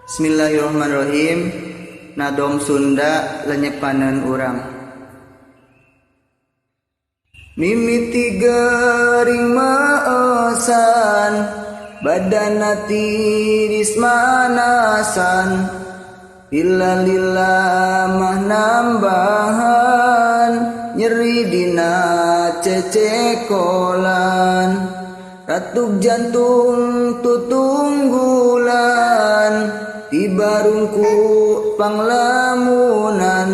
Bismillahirrahmanirrahim. Nadom Sunda lenyepanan urang. Mimiti gering maesan, badana tiris manasan, lila mah nambahan, nyeri dina cecekolan, ratup jantung tutunggulan, tibarungku panglamunan,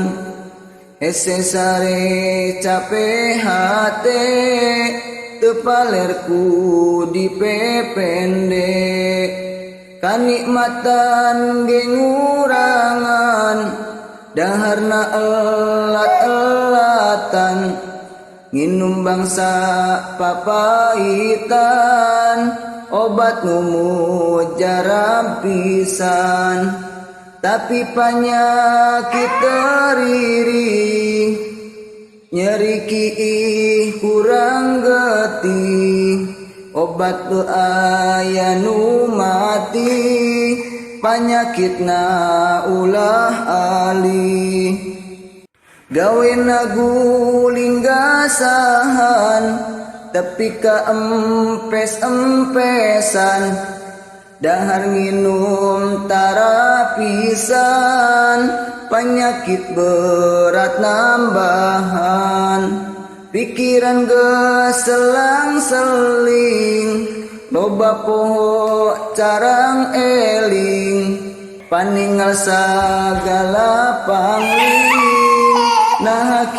hese sare capek hate, tepalerku dipepende, kanikmatan gengurangan, daharna elat-elatan, nginum bangsa papaitan, obat mujarab pisan, tapi penyakit teriri, nyeri kiih kurang getih, obat tu aya nu mati, penyakitna ulah alih, gawena guling gasahan, tapi ka empes-empesan, dahar nginum tarapisan, penyakit berat nambahan, pikiran geselang-seling, loba poho carang eling, paninggal sagala pangling, nah